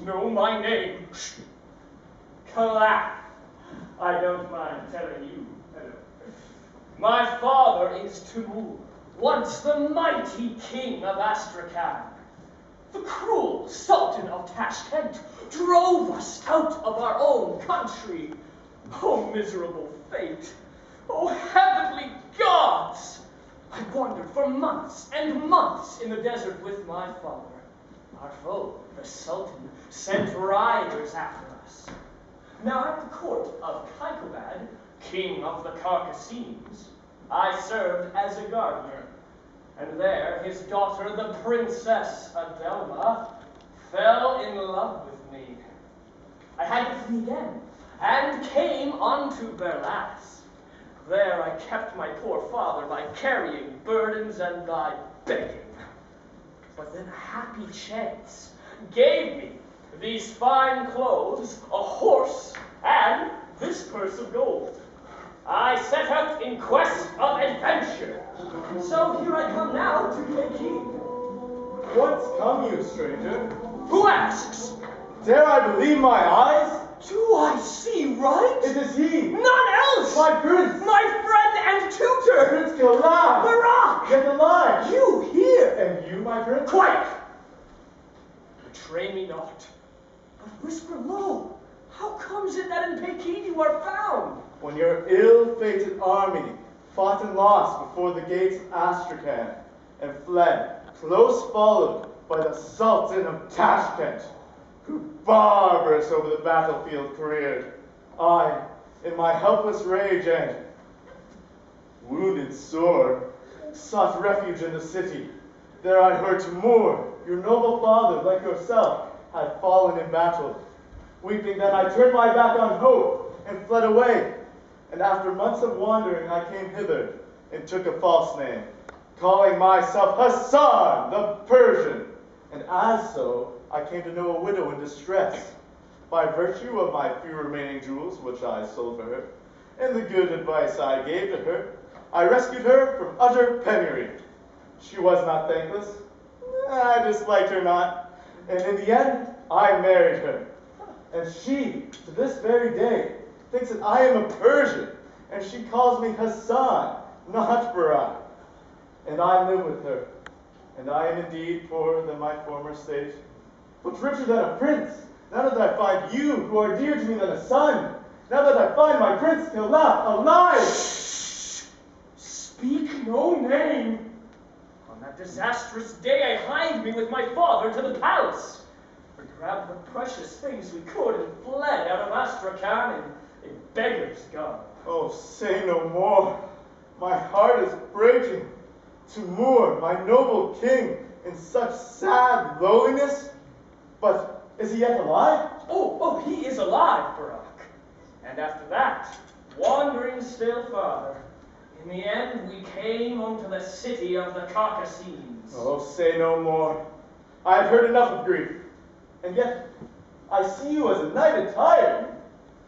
Know my name. Clap. I don't mind telling you. My father is Timur, once the mighty king of Astrakhan. The cruel Sultan of Tashkent drove us out of our own country. Oh, miserable fate. Oh, heavenly gods! I wandered for months and months in the desert with my father. Our foe, the Sultan, sent riders after us. Now at the court of Kaikobad, king of the Carcassines, I served as a gardener. And there his daughter, the Princess Adelma, fell in love with me. I had to flee again, and came unto Berlas. There I kept my poor father by carrying burdens and by begging. But then a happy chance gave me these fine clothes, a horse, and this purse of gold. I set out in quest of adventure. So here I come now to Peking. Whence come you, stranger? Who asks? Dare I believe my eyes? Do I see right? It is he. None else! My prince! My friend and tutor! Prince alive! The rock! Yet alive! You here! And you, my prince? Quiet! Betray me not, but whisper low. How comes it that in Peking you are found? When your ill-fated army fought and lost before the gates of Astrakhan and fled, close followed by the Sultan of Tashkent, who barbarous over the battlefield careered, I, in my helpless rage and wounded sore, sought refuge in the city. There I heard Timur, your noble father, like yourself, had fallen in battle. Weeping then, I turned my back on hope and fled away. And after months of wandering, I came hither and took a false name, calling myself Hassan the Persian. And as so, I came to know a widow in distress, by virtue of my few remaining jewels, which I sold for her, and the good advice I gave to her, I rescued her from utter penury. She was not thankless. I disliked her not. And in the end, I married her. And she, to this very day, thinks that I am a Persian, and she calls me Hassan, not Barak. And I live with her, and I am indeed poorer than my former state, but richer than a prince, now that I find you, who are dear to me than a son, now that I find my prince Kalaf alive. Shh! Speak no name. On that disastrous day I hied me with my father to the palace. We grabbed the precious things we could and fled out of Astrakhan in beggar's garb. Oh, say no more. My heart is breaking. Timur, my noble king, in such sad lowliness. But is he yet alive? Oh, he is alive, Barak. And after that, wandering still farther, in the end we came unto the city of the Carcassines. Oh, say no more. I have heard enough of grief. And yet, I see you as a knight attired.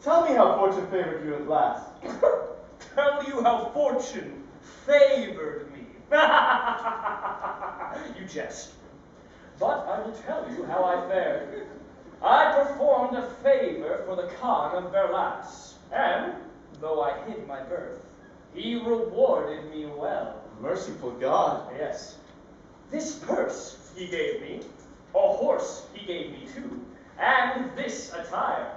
Tell me how fortune favored you at last. Tell you how fortune favored me. You jest. But I will tell you how I fared. I performed a favor for the Khan of Berlas, and, though I hid my birth, he rewarded me well. Merciful God. Yes. This purse he gave me, a horse he gave me too, and this attire.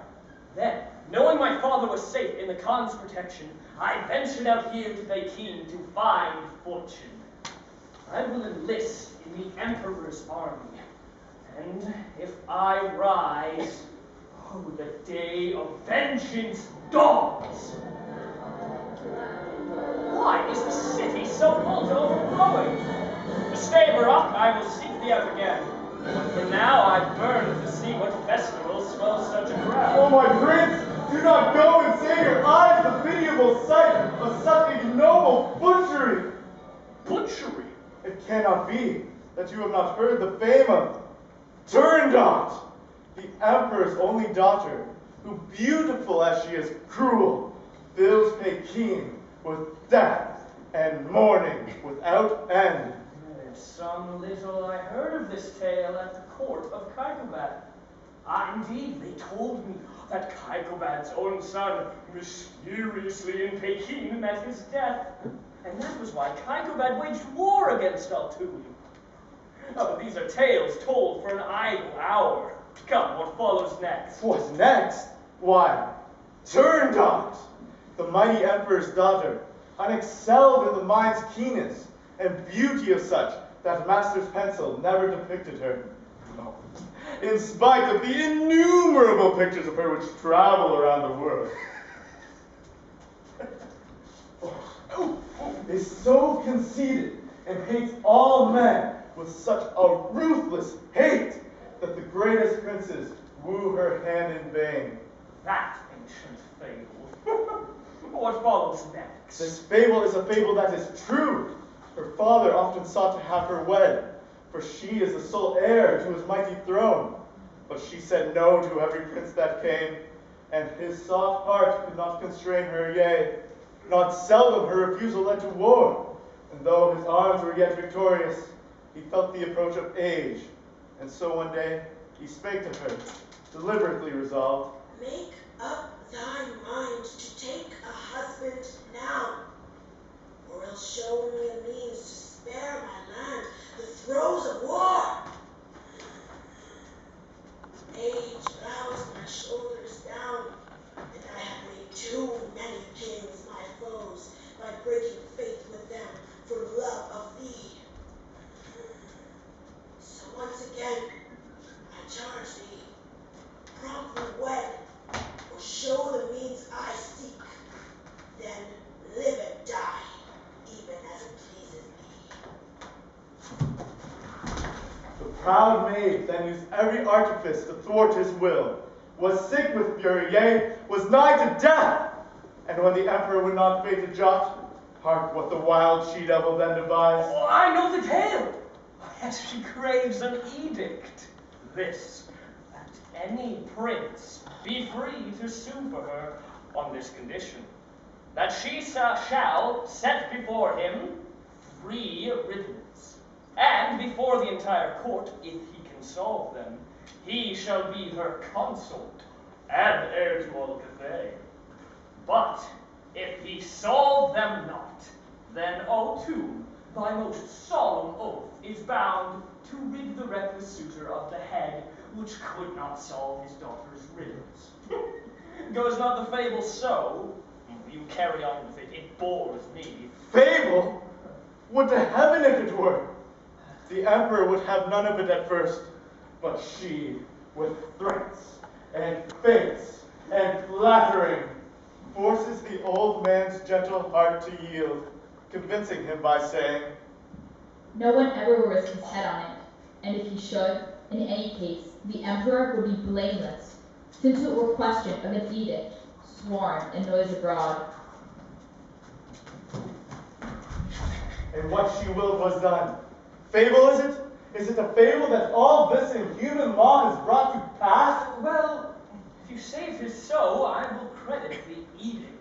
Then, knowing my father was safe in the Khan's protection, I ventured out here to Peking to find fortune. I will enlist in the Emperor's army, and if I rise, oh, the day of vengeance dawns. Why is the city so full to overflowing? To stay, Barak, I will seek thee out again. But for now, I burn to see what festival swells such a crowd. Oh, my prince, do not go and save your eyes the pitiable sight of such butchery. Butchery? It cannot be that you have not heard the fame of Turandot, the Emperor's only daughter, who, beautiful as she is cruel, fills Peking with death and mourning without end. Some little I heard of this tale at the court of Kaikobad. Indeed, they told me that Kaikobad's own son mysteriously in Peking met his death, and that was why Kaikobad waged war against Altuli. But these are tales told for an idle hour. Come, what follows next? What's next? Why, Turandot, the mighty Emperor's daughter, unexcelled in the mind's keenness and beauty of such that master's pencil never depicted her. No. In spite of the innumerable pictures of her which travel around the world. Is so conceited and hates all men with such a ruthless hate that the greatest princes woo her hand in vain. That ancient fable. What follows next? This fable is a fable that is true. Her father often sought to have her wed, for she is the sole heir to his mighty throne. But she said no to every prince that came, and his soft heart could not constrain her, yea, not seldom her refusal led to war, and though his arms were yet victorious, he felt the approach of age, and so one day he spake to her, deliberately resolved, Make up thy mind to take a husband now, or else show me a means to spare my land the throes of war. Age bows my shoulders down, and I have made too many kings my foes by breaking faith with them for love of thee. So once again, I charge thee, promptly wed, or show the means I seek, then live and die, even as it pleases thee. the proud maid then used every artifice to thwart his will, was sick with fury, yea, was nigh to death. And when the emperor would not bate a jot, hark what the wild she-devil then devised. Oh, I know the tale. Yes, she craves an edict. This, that any prince be free to sue for her on this condition, that she shall set before him 3 riddles, and before the entire court, if he can solve them, he shall be her consort and heir to all Cathay. But if he solve them not, then, O tomb, thy most solemn oath is bound to rid the reckless suitor of the head which could not solve his daughter's riddles. Goes not the fable so? You carry on with it, it bores me. Fable? Would to heaven if it were! The emperor would have none of it at first, but she, with threats and feints and flattering, forces the old man's gentle heart to yield, convincing him by saying, No one ever will risk his head on it, and if he should, in any case, the emperor would be blameless, since it were question of an edict, sworn and noised abroad. and what she willed was done. Fable is it? Is it a fable that all this inhuman law has brought to pass? Well, if you say it is so, I will credit the edict.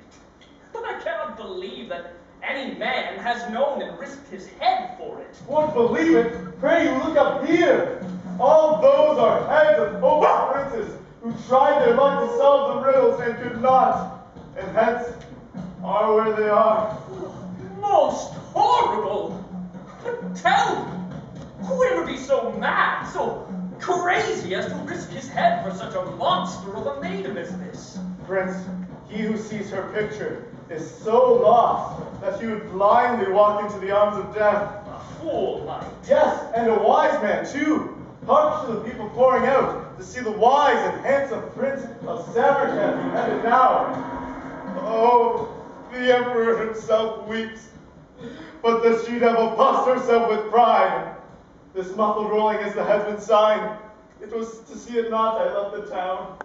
But I cannot believe that any man has known and risked his head for it. Won't believe it? Pray you look up here. All those are heads of old princes who tried their luck to solve the riddles and could not, and hence are where they are. Most horrible! Tell me, who would ever be so mad, so crazy as to risk his head for such a monster of a maiden as this? Prince, he who sees her picture is so lost that he would blindly walk into the arms of death. A fool might. Yes, and a wise man too. Hark to the people pouring out to see the wise and handsome Prince of Samarkand beheaded now. Oh, the emperor himself weeps, but the she-devil puffs herself with pride. This muffled rolling is the headsman's sign. It was to see it not I left the town.